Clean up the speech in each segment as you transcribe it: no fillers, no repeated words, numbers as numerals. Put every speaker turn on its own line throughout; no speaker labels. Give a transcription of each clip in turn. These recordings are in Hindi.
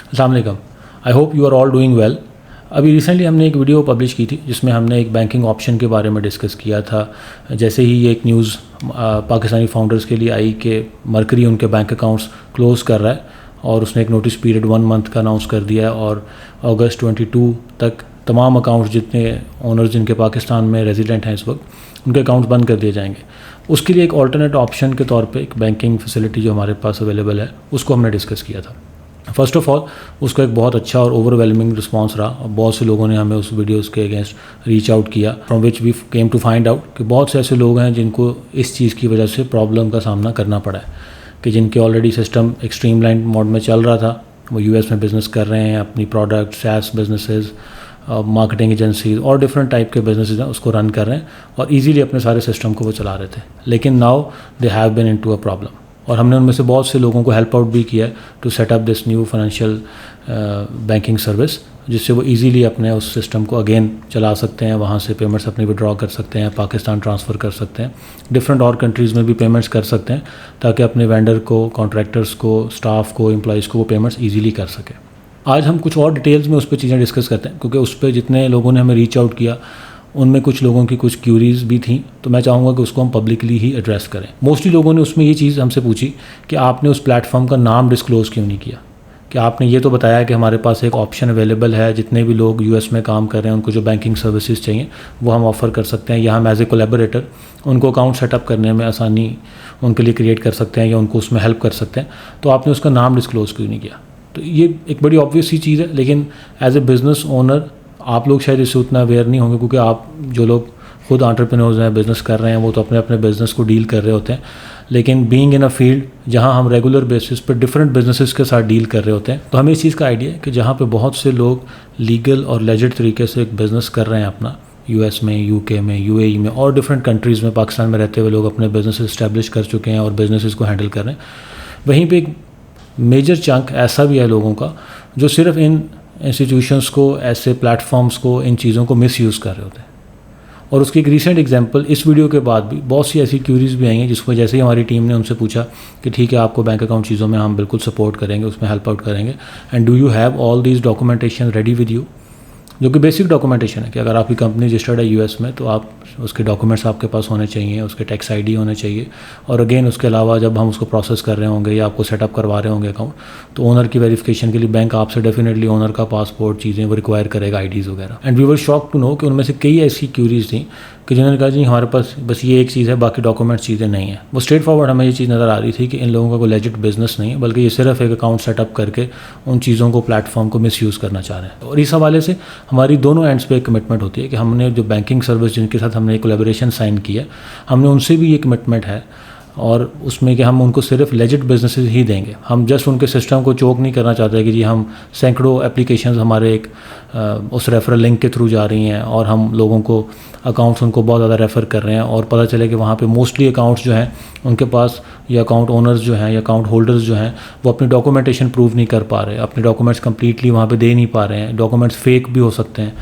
अस्सलाम वालेकुम। I hope you are all doing well. अभी रिसेंटली हमने एक वीडियो पब्लिश की थी जिसमें हमने एक बैंकिंग ऑप्शन के बारे में डिस्कस किया था। जैसे ही ये एक न्यूज़ पाकिस्तानी फाउंडर्स के लिए आई कि मरकरी उनके बैंक अकाउंट्स क्लोज़ कर रहा है और उसने एक नोटिस पीरियड 1 मंथ का अनाउंस कर दिया है और अगस्त 22 तक तमाम अकाउंट्स जितने ओनर्स जिनके पाकिस्तान में रेजिडेंट हैं इस वक्त उनके अकाउंट्स बंद कर दिए जाएंगे। उसके लिए एक ऑल्टरनेट ऑप्शन के तौर पे एक बैंकिंग फैसिलिटी जो हमारे पास अवेलेबल है उसको हमने डिस्कस किया था। फ़र्स्ट ऑफ़ ऑल उसका एक बहुत अच्छा और ओवरवेलमिंग रिस्पांस रहा और बहुत से लोगों ने हमें उस वीडियोस के अगेंस्ट रीच आउट किया, from which we came to find out कि बहुत से ऐसे लोग हैं जिनको इस चीज़ की वजह से प्रॉब्लम का सामना करना पड़ा है कि जिनके ऑलरेडी सिस्टम एक स्ट्रीमलाइन मोड में चल रहा था, वो यूएस में बिज़नेस कर रहे हैं, अपनी product SaaS businesses, marketing agencies और डिफरेंट टाइप के बिजनेसेस हैं उसको रन कर रहे हैं और इजीली अपने सारे सिस्टम को वो चला रहे थे। लेकिन now they have been into a problem और हमने उनमें से बहुत से लोगों को हेल्प आउट भी किया है to set up this new financial banking service, जिससे वो इजीली अपने उस सिस्टम को अगेन चला सकते हैं, वहाँ से पेमेंट्स अपनी विड्रॉ कर सकते हैं, पाकिस्तान ट्रांसफ़र कर सकते हैं, डिफरेंट और कंट्रीज़ में भी पेमेंट्स कर सकते हैं ताकि अपने वेंडर को, कॉन्ट्रैक्टर्स को, स्टाफ को, एम्प्लॉइज़ को वो पेमेंट्स ईजीली कर सकें। आज हम कुछ और डिटेल्स में उस पर चीज़ें डिस्कस करते हैं क्योंकि उस पर जितने लोगों ने हमें रीच आउट किया उनमें कुछ लोगों की कुछ क्यूरीज़ भी थी, तो मैं चाहूँगा कि उसको हम पब्लिकली ही एड्रेस करें। मोस्टली लोगों ने उसमें ये चीज़ हमसे पूछी कि आपने उस प्लेटफॉर्म का नाम डिस्क्लोज़ क्यों नहीं किया, कि आपने ये तो बताया कि हमारे पास एक ऑप्शन अवेलेबल है, जितने भी लोग यूएस में काम कर रहे हैं उनको जो बैंकिंग सर्विसेज चाहिए वो हम ऑफ़र कर सकते हैं, या हम एज ए कोलैबोरेटर उनको अकाउंट सेटअप करने में आसानी उनके लिए क्रिएट कर सकते हैं या उनको उसमें हेल्प कर सकते हैं, तो आपने उसका नाम डिस्क्लोज़ क्यों नहीं किया। तो ये एक बड़ी ऑब्वियस सी चीज़ है, लेकिन एज ए बिज़नेस ओनर आप लोग शायद इससे उतना अवेयर नहीं होंगे क्योंकि आप जो लोग खुद एंटरप्रेन्योर्स हैं, बिज़नेस कर रहे हैं, वो तो अपने अपने बिज़नेस को डील कर रहे होते हैं। लेकिन बीइंग इन अ फील्ड जहां हम रेगुलर बेसिस पर डिफरेंट बिजनेसेस के साथ डील कर रहे होते हैं, तो हमें इस चीज़ का आइडिया है कि जहां पे बहुत से लोग लीगल और लेजिट तरीके से एक बिज़नेस कर रहे हैं अपना, यूएस में, यूके में, यूएई में और डिफरेंट कंट्रीज़ में, पाकिस्तान में रहते हुए लोग अपने बिजनेस इस्टेब्लिश कर चुके हैं और बिजनेसेस को हैंडल कर रहे हैं, वहीं पर एक मेजर चंक ऐसा भी है लोगों का जो सिर्फ इन इंस्टीट्यूशंस को, ऐसे प्लेटफॉर्म्स को, इन चीज़ों को मिसयूज़ कर रहे होते हैं। और उसकी एक रीसेंट एग्जांपल इस वीडियो के बाद भी बहुत सी ऐसी क्यूरीज भी आई हैं जिसको जैसे ही हमारी टीम ने उनसे पूछा कि ठीक है आपको बैंक अकाउंट चीज़ों में हम बिल्कुल सपोर्ट करेंगे, उसमें हेल्प आउट करेंगे, and do you have all these documentation ready with you, जो कि बेसिक डॉक्यूमेंटेशन है कि अगर आपकी कंपनी रजिस्टर्ड है यूएस में तो आप उसके डॉक्यूमेंट्स आपके पास होने चाहिए, उसके टैक्स आईडी होने चाहिए, और अगेन उसके अलावा जब हम उसको प्रोसेस कर रहे होंगे या आपको सेटअप करवा रहे होंगे अकाउंट, तो ओनर की वेरिफिकेशन के लिए बैंक आपसे डेफिनेटली ओनर का पासपोर्ट चीज़ें वो रिक्वायर करेगा, आईडीज़ वगैरह। And we were shock to know कि उनमें से कई ऐसी क्यूरीज थी कि जिन्होंने कहा जी हमारे पास बस ये एक चीज़ है, बाकी डॉक्यूमेंट्स चीज़ें नहीं है। वो स्ट्रेट फॉरवर्ड हमें ये चीज़ नज़र आ रही थी कि इन लोगों का कोई लेजिट बिजनेस नहीं है, बल्कि ये सिर्फ एक अकाउंट सेटअप करके उन चीज़ों को, प्लेटफॉर्म को मिसयूज़ करना चाह रहे हैं। और इस हवाले से हमारी दोनों एंड्स पे एक कमिटमेंट होती है कि हमने जो बैंकिंग सर्विस जिनके साथ हमने एक कोलैबोरेशन साइन किया, हमने उनसे भी ये कमिटमेंट है और उसमें कि हम उनको सिर्फ लेजिट बिजनेसेस ही देंगे। हम जस्ट उनके सिस्टम को चोक नहीं करना चाहते कि जी हम सैकड़ों एप्लीकेशंस हमारे एक उस रेफरल लिंक के थ्रू जा रही हैं और हम लोगों को अकाउंट्स उनको बहुत ज़्यादा रेफ़र कर रहे हैं और पता चले कि वहाँ पे मोस्टली अकाउंट्स जो हैं उनके पास, या अकाउंट ओनर्स जो हैं या अकाउंट होल्डर्स जो हैं वो अपनी डॉक्यूमेंटेशन प्रूव नहीं कर पा रहे, अपने डॉक्यूमेंट्स कंप्लीटली वहाँ पे दे नहीं पा रहे हैं, डॉक्यूमेंट्स फेक भी हो सकते हैं,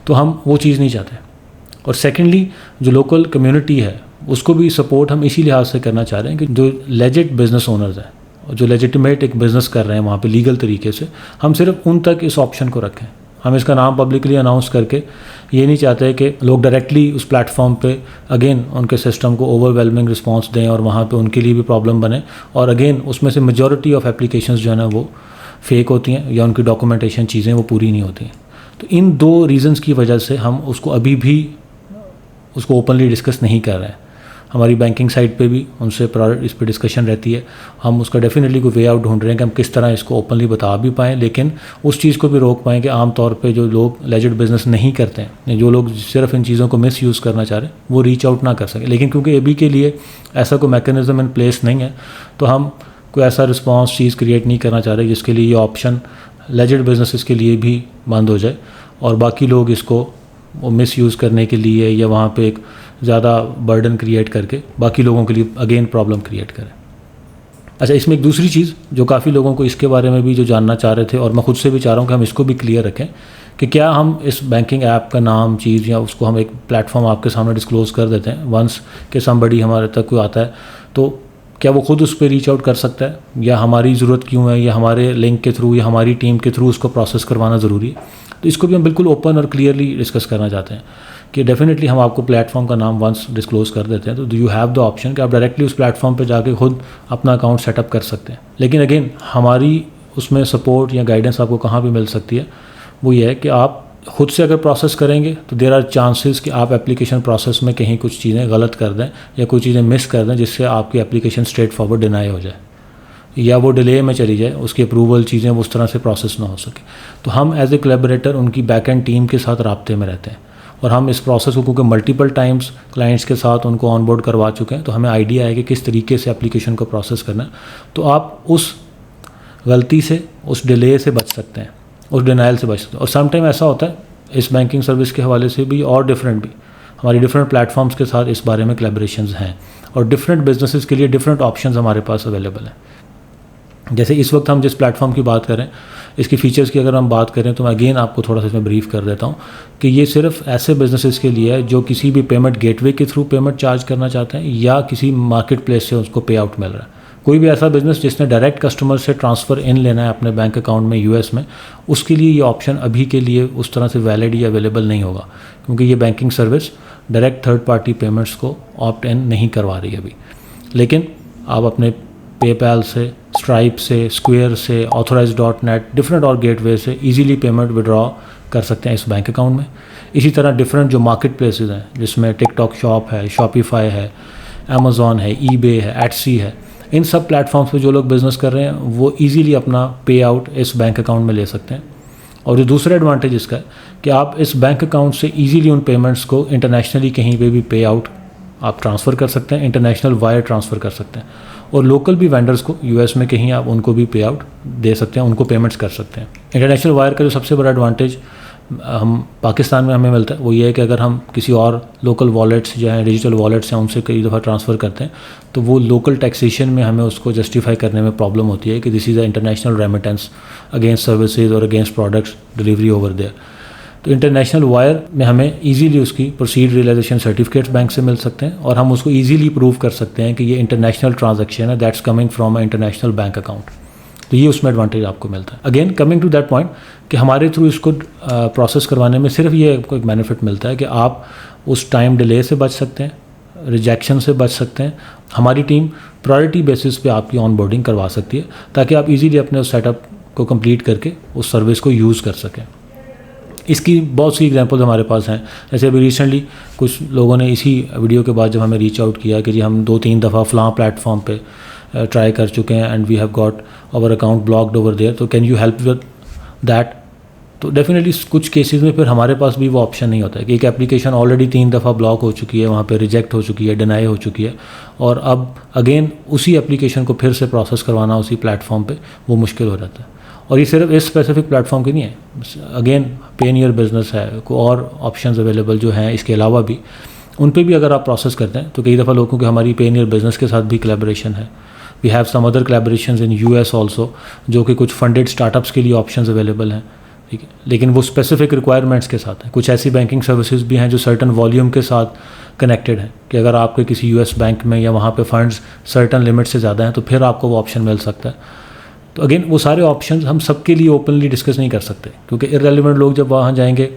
तो हम वो चीज़ नहीं चाहते। और सेकेंडली जो लोकल कम्युनिटी है उसको भी सपोर्ट हम इसी लिहाज से करना चाह रहे हैं कि जो लेजिट बिजनेस ओनर्स हैं और जो लेजिटिमेट एक बिज़नेस कर रहे हैं वहाँ पे लीगल तरीके से, हम सिर्फ उन तक इस ऑप्शन को रखें। हम इसका नाम पब्लिकली अनाउंस करके ये नहीं चाहते कि लोग डायरेक्टली उस प्लेटफॉर्म पे अगेन उनके सिस्टम को ओवरवेलमिंग रिस्पांस दें और वहाँ पे उनके लिए भी प्रॉब्लम बने, और अगेन उसमें से मेजॉरिटी ऑफ एप्लीकेशंस जो है ना वो फेक होती हैं या उनकी डॉक्यूमेंटेशन चीज़ें वो पूरी नहीं होती हैं। तो इन दो रीज़न्स की वजह से हम उसको अभी भी उसको ओपनली डिस्कस नहीं कर रहे हैं। हमारी बैंकिंग साइट पे भी उनसे इस पर डिस्कशन रहती है, हम उसका डेफिनेटली कोई वे आउट ढूंढ रहे हैं कि हम किस तरह इसको ओपनली बता भी पाएँ, लेकिन उस चीज़ को भी रोक पाएँ कि आम तौर पे जो लोग लेजिट बिजनेस नहीं करते हैं, जो लोग सिर्फ इन चीज़ों को मिस यूज़ करना चाह रहे हैं, वो रीच आउट ना कर सकें। लेकिन क्योंकि अभी के लिए ऐसा कोई मैकेनिज्म इन प्लेस नहीं है, तो हम कोई ऐसा रिस्पॉन्स चीज़ क्रिएट नहीं करना चाह रहे जिसके लिए ये ऑप्शन लेजिट बिजनेसेस के लिए भी बंद हो जाए और बाकी लोग इसको वो मिस यूज़ करने के लिए या वहाँ पे एक ज़्यादा बर्डन क्रिएट करके बाकी लोगों के लिए अगेन प्रॉब्लम क्रिएट करें। अच्छा, इसमें एक दूसरी चीज़ जो काफ़ी लोगों को इसके बारे में भी जो जानना चाह रहे थे, और मैं खुद से भी चाह रहा हूँ कि हम इसको भी क्लियर रखें कि क्या हम इस बैंकिंग ऐप का नाम चीज़ या उसको हम एक प्लेटफॉर्म आपके सामने डिस्क्लोज़ कर देते हैं वंस कि समबडी हमारे तक कोई आता है, तो क्या वो खुद उस पर रीच आउट कर सकता है, या हमारी ज़रूरत क्यों है, या हमारे लिंक के थ्रू या हमारी टीम के थ्रू उसको प्रोसेस करवाना ज़रूरी है। तो इसको भी हम बिल्कुल ओपन और क्लियरली डिस्कस करना चाहते हैं कि डेफिनेटली हम आपको प्लेटफॉर्म का नाम वंस डिस्क्लोज कर देते हैं, तो यू हैव द ऑप्शन कि आप डायरेक्टली उस प्लेटफॉर्म पे जाके खुद अपना अकाउंट सेटअप कर सकते हैं। लेकिन अगेन हमारी उसमें सपोर्ट या गाइडेंस आपको कहाँ भी मिल सकती है, वो ये है कि आप खुद से अगर प्रोसेस करेंगे तो देयर आर चांसेस कि आप एप्लीकेशन प्रोसेस में कहीं कुछ चीज़ें गलत कर दें या कुछ चीज़ें मिस कर दें, जिससे आपकी एप्लीकेशन स्ट्रेट फॉरवर्ड डिनाई हो जाए या वो डिले में चली जाए, उसकी अप्रूवल चीज़ें उस तरह से प्रोसेस ना हो सके। तो हम एज ए कोलैबोरेटर उनकी बैक एंड टीम के साथ राब्ते में रहते हैं, और हम इस प्रोसेस को क्योंकि मल्टीपल टाइम्स क्लाइंट्स के साथ उनको ऑनबोर्ड करवा चुके हैं, तो हमें आइडिया है कि किस तरीके से एप्लीकेशन को प्रोसेस करना है। तो आप उस गलती से, उस डिले से बच सकते हैं, उस डिनाइल से बच सकते हैं। और समटाइम ऐसा होता है इस बैंकिंग सर्विस के हवाले से भी, और डिफरेंट भी हमारी डिफरेंट प्लेटफॉर्म्स के साथ इस बारे में कोलैबोरेशंस हैं, और डिफरेंट बिजनेसेस के लिए डिफरेंट ऑप्शंस हमारे पास अवेलेबल हैं। जैसे इस वक्त हम जिस प्लेटफॉर्म की बात करें, इसकी फ़ीचर्स की अगर हम बात करें तो मैं अगेन आपको थोड़ा सा इसमें ब्रीफ कर देता हूँ कि ये सिर्फ ऐसे बिजनेसेस के लिए है जो किसी भी पेमेंट गेटवे के थ्रू पेमेंट चार्ज करना चाहते हैं या किसी मार्केट प्लेस से उसको पे आउट मिल रहा है। कोई भी ऐसा बिजनेस जिसने डायरेक्ट कस्टमर से ट्रांसफ़र इन लेना है अपने बैंक अकाउंट में यूएस में, उसके लिए ये ऑप्शन अभी के लिए उस तरह से वैलिड या अवेलेबल नहीं होगा, क्योंकि ये banking service direct third party payments को ऑप्ट इन नहीं करवा रही है अभी। लेकिन आप अपने पेपैल से, स्ट्राइप से, स्क्वेयर से, Authorize.net डिफरेंट और गेटवे से ईजीली पेमेंट विड्रॉ कर सकते हैं इस बैंक अकाउंट में। इसी तरह डिफरेंट जो मार्केट प्लेसेस हैं, जिसमें टिकटॉक शॉप है, शॉपिफाई है, अमेज़ॉन है, ईबे है, एटसी है, इन सब प्लेटफॉर्म्स पे जो लोग बिज़नेस कर रहे हैं वो इजीली अपना पे आउट इस बैंक अकाउंट में ले सकते हैं। और जो दूसरा एडवांटेज इसका है कि आप इस बैंक अकाउंट से इजीली उन पेमेंट्स को इंटरनेशनली कहीं पे भी पे आउट आप ट्रांसफ़र कर सकते हैं, इंटरनेशनल वायर ट्रांसफ़र कर सकते हैं, और लोकल भी वेंडर्स को यूएस में कहीं आप उनको भी पे आउट दे सकते हैं, उनको पेमेंट्स कर सकते हैं। इंटरनेशनल वायर का जो सबसे बड़ा एडवांटेज हम पाकिस्तान में हमें मिलता है वो ये है कि अगर हम किसी और लोकल वॉलेट्स जो हैं, डिजिटल वॉलेट्स हैं, उनसे कई दफ़ा ट्रांसफ़र करते हैं तो वो लोकल टैक्सेशन में हमें उसको जस्टिफाई करने में प्रॉब्लम होती है कि this is a international remittance against services और against products delivery over there. तो इंटरनेशनल वायर में हमें इजीली उसकी प्रोसीड रियलाइजेशन सर्टिफिकेट्स बैंक से मिल सकते हैं, और हम उसको इजीली प्रूव कर सकते हैं कि ये इंटरनेशनल ट्रांजैक्शन है that's coming from a international bank account. तो ये उसमें एडवांटेज आपको मिलता है। Again coming to that point कि हमारे थ्रू इसको प्रोसेस करवाने में सिर्फ ये आपको एक बेनिफिट मिलता है कि आप उस टाइम डिले से बच सकते हैं, रिजेक्शन से बच सकते हैं। हमारी टीम प्रायोरिटी बेसिस पे आपकी ऑनबोर्डिंग करवा सकती है ताकि आप इजीली अपने उस सेटअप को कंप्लीट करके उस सर्विस को यूज़ कर सकें। इसकी बहुत सी एग्जांपल्स हमारे पास हैं। जैसे अभी रिसेंटली कुछ लोगों ने इसी वीडियो के बाद जब हमें रीच आउट किया कि जी हम 2-3 दफ़ा फ़लाँ प्लेटफॉर्म पे ट्राई कर चुके हैं and we have got our account blocked over there, तो can you help with that. तो डेफिनेटली कुछ केसेस में फिर हमारे पास भी वो ऑप्शन नहीं होता है कि एक एप्लीकेशन ऑलरेडी 3 दफ़ा ब्लॉक हो चुकी है, वहाँ पे रिजेक्ट हो चुकी है, डिनाई हो चुकी है, और अब अगेन उसी एप्लीकेशन को फिर से प्रोसेस करवाना उसी प्लेटफॉर्म पे वो मुश्किल हो जाता है। और ये सिर्फ इस स्पेसिफिक प्लेटफॉर्म की नहीं है, अगेन पे नियर बिजनेस है, कोई और ऑप्शंस अवेलेबल जो हैं इसके अलावा भी, उन पे भी अगर आप प्रोसेस करते हैं तो कई दफ़ा लोगों की हमारी पे नियर बिजनेस के साथ भी कोलैबोरेशन है। We have some other collaborations in US also, जो कि कुछ फंडेड स्टार्टअप्स के लिए ऑप्शंस अवेलेबल हैं, ठीक है, लेकिन वो स्पेसिफिक रिक्वायरमेंट्स के साथ हैं। कुछ ऐसी बैंकिंग सर्विसेज भी हैं जो सर्टन वॉल्यूम के साथ कनेक्टेड हैं कि अगर आपके किसी यूएस बैंक में या वहाँ पे फंड्स सर्टन लिमिट से ज़्यादा हैं तो फिर आपको वो ऑप्शन मिल सकता है। तो अगेन वो सारे ऑप्शंस हम सबके लिए ओपनली डिस्कस नहीं कर सकते, क्योंकि इररेलेवेंट लोग जब वहाँ जाएंगे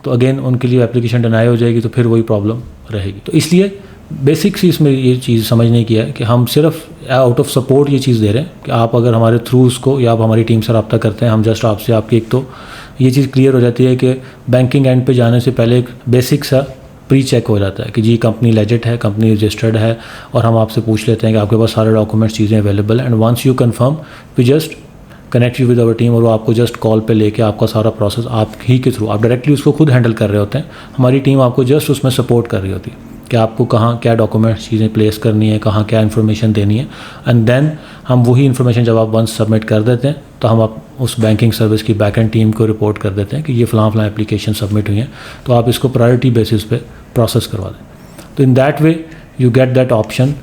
तो अगेन उनके लिए एप्लीकेशन डिनाई हो जाएगी, तो फिर वही प्रॉब्लम रहेगी। तो इसलिए बेसिक सी इसमें ये चीज़ समझने की है कि हम सिर्फ आउट ऑफ सपोर्ट ये चीज़ दे रहे हैं कि आप अगर हमारे थ्रू उसको या आप हमारी टीम से रब्ता करते हैं, हम जस्ट आपसे आपकी एक तो ये चीज़ क्लियर हो जाती है कि बैंकिंग एंड पे जाने से पहले एक बेसिक सा प्री चेक हो जाता है कि जी कंपनी लेजिट है, कंपनी रजिस्टर्ड है, और हम आपसे पूछ लेते हैं कि आपके पास सारे डॉक्यूमेंट्स चीज़ें अवेलेबल हैं, and once you confirm we just connect you with our team, और वो आपको जस्ट कॉल पे लेके आपका सारा प्रोसेस आप ही के थ्रू, आप डायरेक्टली उसको खुद हैंडल कर रहे होते हैं, हमारी टीम आपको जस्ट उसमें सपोर्ट कर रही होती है कि आपको कहाँ क्या डॉक्यूमेंट्स चीज़ें प्लेस करनी है, कहाँ क्या इन्फॉर्मेशन देनी है, एंड देन हम वही इन्फॉर्मेशन जब आप वंस सबमिट कर देते हैं तो हम आप उस बैंकिंग सर्विस की बैक एंड टीम को रिपोर्ट कर देते हैं कि ये फ़लाँ एप्लीकेशन सबमिट हुई हैं, तो आप इसको प्रायोरिटी बेसिस पे प्रोसेस करवा दें। तो in that way you get that option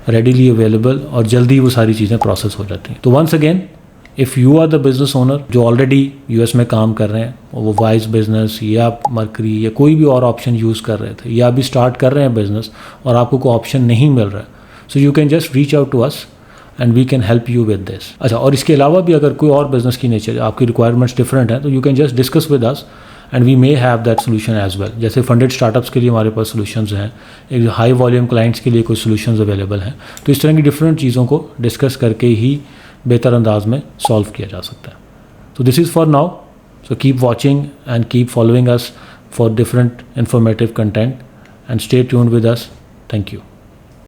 readily available, और जल्दी वो सारी चीज़ें प्रोसेस हो जाती हैं। तो once again if you are the business owner जो ऑलरेडी यूएस में काम कर रहे हैं, वो वाइज बिज़नेस या मर्करी या कोई भी और ऑप्शन यूज़ कर रहे थे, या अभी स्टार्ट कर रहे हैं बिज़नेस और आपको कोई ऑप्शन नहीं मिल रहा है, so you can just reach out to us and we can help you with this. अच्छा, और इसके अलावा भी अगर कोई और बिजनेस की नेचर आपकी रिक्वायरमेंट्स डिफरेंट है तो you can just discuss with us and we may have that solution as well. जैसे फंडेड स्टार्टअप्स के लिए हमारे पास सोल्यूशंस हैं, एक हाई वॉल्यूम क्लाइंट्स के लिए कोई सोल्यूशंस अवेलेबल हैं। तो इस तरह की डिफरेंट चीज़ों को डिस्कस करके ही बेहतर अंदाज में सॉल्व किया जा सकता है। तो this is for now, so keep watching and keep following us for different informative content and stay tuned with us. Thank you.